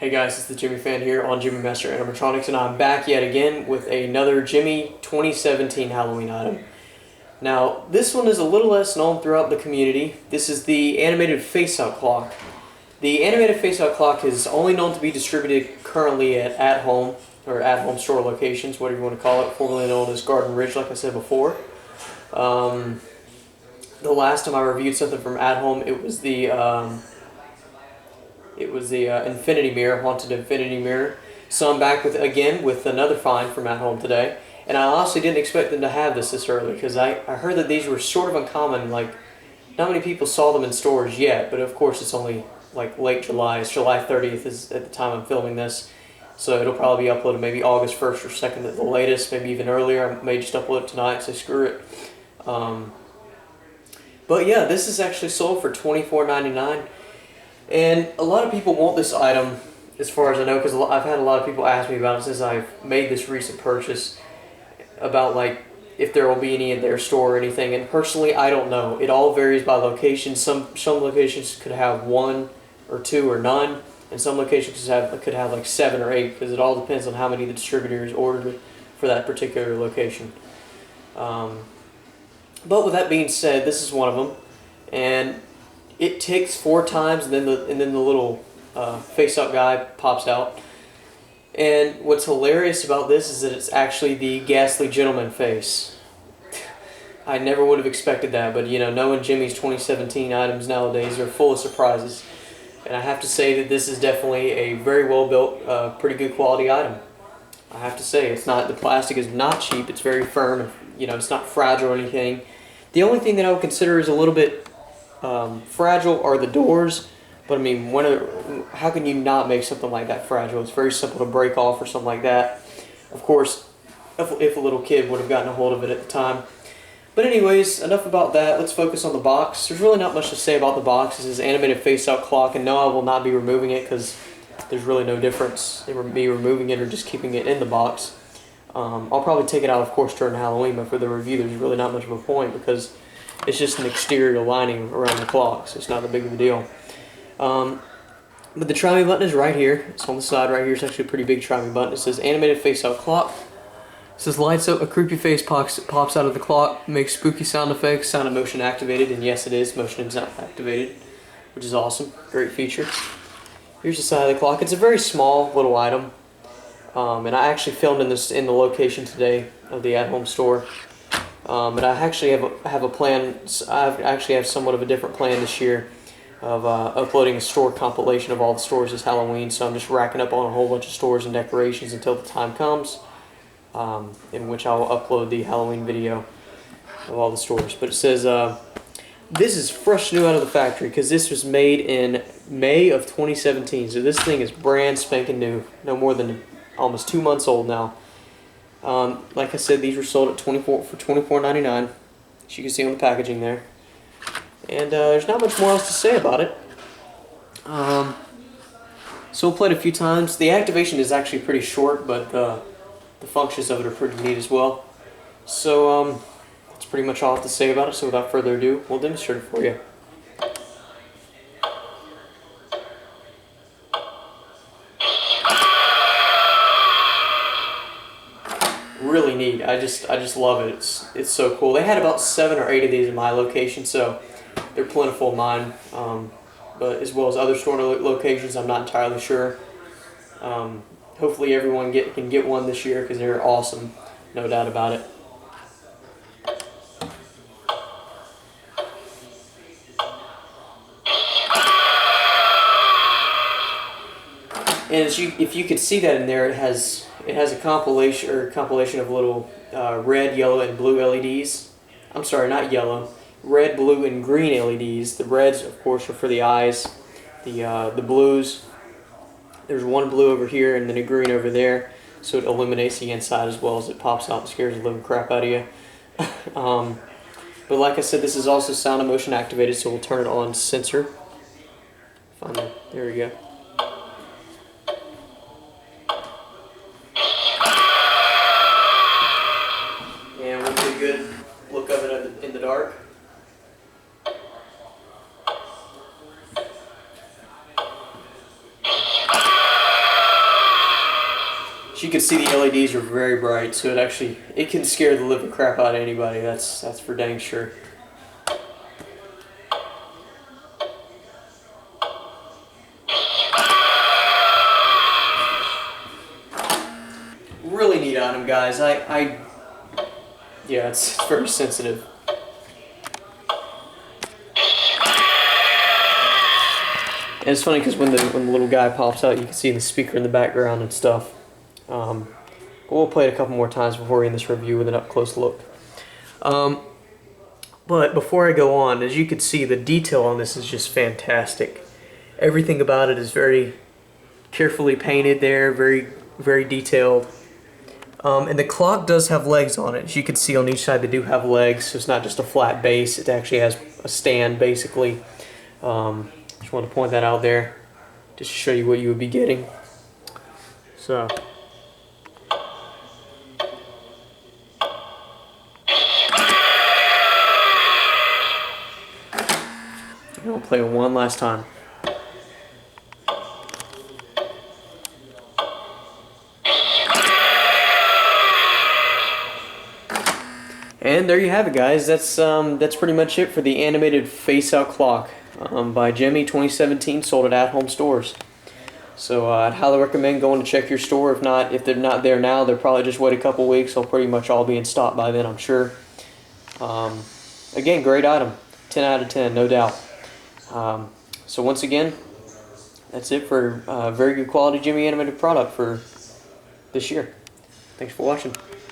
Hey guys, it's the Gemmy Fan here on Gemmy Master Animatronics, and I'm back yet again with another Gemmy 2017 Halloween item. Now, this one is a little less known throughout the community. This is the animated face-out clock. The animated face-out clock is only known to be distributed currently at at-home or at-home store locations, whatever you want to call it, formerly known as Garden Ridge, like I said before. The last time I reviewed something from at-home, it was the Infinity Mirror, Haunted Infinity Mirror. So I'm back with another find from at home today. And I honestly didn't expect them to have this early, because I heard that these were sort of uncommon. Like, not many people saw them in stores yet, but of course it's only like late July. It's July 30th is at the time I'm filming this. So it'll probably be uploaded maybe August 1st or 2nd at the latest, maybe even earlier. I may just upload it tonight, so screw it. But yeah, this is actually sold for $24.99. And a lot of people want this item, as far as I know, because I've had a lot of people ask me about it since I've made this recent purchase, about like if there will be any in their store or anything. And personally, I don't know. It all varies by location. Some locations could have 1 or 2 or none, and some locations could have like 7 or 8, because it all depends on how many the distributors ordered for that particular location. But with that being said, this is one of them, and it ticks 4 times, and then the little face-up guy pops out. And what's hilarious about this is that it's actually the Ghastly Gentleman face. I never would have expected that, but you know, knowing Gemmy's 2017 items nowadays are full of surprises. And I have to say that this is definitely a very well built, pretty good quality item. I have to say, the plastic is not cheap. It's very firm, and you know, it's not fragile or anything. The only thing that I would consider is a little bit fragile are the doors, but I mean, how can you not make something like that fragile? It's very simple to break off or something like that. Of course, if a little kid would have gotten a hold of it at the time. But anyways, enough about that. Let's focus on the box. There's really not much to say about the box. This is an animated face-out clock, and no, I will not be removing it, because there's really no difference in me removing it or just keeping it in the box. I'll probably take it out, of course, during Halloween, but for the review, there's really not much of a point, because it's just an exterior lining around the clock, so it's not that big of a deal. But the try me button is right here. It's on the side right here. It's actually a pretty big try me button. It says animated face out clock. It says lights up, a creepy face pops out of the clock, makes spooky sound effects, sound and motion activated, and yes, it is motion and sound activated, which is awesome. Great feature. Here's the side of the clock. It's a very small little item, and I actually filmed in the location today of the at-home store. But I actually have a plan. I actually have somewhat of a different plan this year of uploading a store compilation of all the stores this Halloween. So I'm just racking up on a whole bunch of stores and decorations until the time comes, in which I will upload the Halloween video of all the stores. But it says this is fresh new out of the factory, because this was made in May of 2017. So this thing is brand spanking new, no more than almost 2 months old now. Like I said, these were sold for $24.99, as you can see on the packaging there. And there's not much more else to say about it. So we'll play it a few times. The activation is actually pretty short, but the functions of it are pretty neat as well. So that's pretty much all I have to say about it. So without further ado, we'll demonstrate it for you. Really neat. I just love it. It's so cool. They had about 7 or 8 of these in my location, so they're plentiful of mine. But as well as other store locations, I'm not entirely sure. Hopefully everyone can get one this year, because they're awesome, no doubt about it. And if you could see that in there, it has a compilation of little red, yellow, and blue LEDs. I'm sorry, not yellow. Red, blue, and green LEDs. The reds, of course, are for the eyes. The blues, there's one blue over here and then a green over there, so it illuminates the inside as well as it pops out and scares the living crap out of you. But like I said, this is also sound and motion activated, so we'll turn it on sensor. There we go. And we'll get a good look of it in the dark. As you can see, the LEDs are very bright, so it can scare the living crap out of anybody. That's for dang sure. Really neat item, guys. Yeah, it's very sensitive. And it's funny because when the little guy pops out, you can see the speaker in the background and stuff. But we'll play it a couple more times before we end this review with an up-close look. But before I go on, as you can see, the detail on this is just fantastic. Everything about it is very carefully painted there, very, very detailed. And the clock does have legs on it. As you can see on each side, they do have legs, so it's not just a flat base. It actually has a stand, basically. Just want to point that out there, just to show you what you would be getting. So. I'll play it one last time. And there you have it, guys. That's pretty much it for the animated face-out clock by Gemmy 2017, sold at at-home stores. So I'd highly recommend going to check your store. If they're not there now, they'll probably just wait a couple weeks. They'll pretty much all be in stock by then, I'm sure. Again, great item. 10 out of 10, no doubt. So once again, that's it for a very good quality Gemmy animated product for this year. Thanks for watching.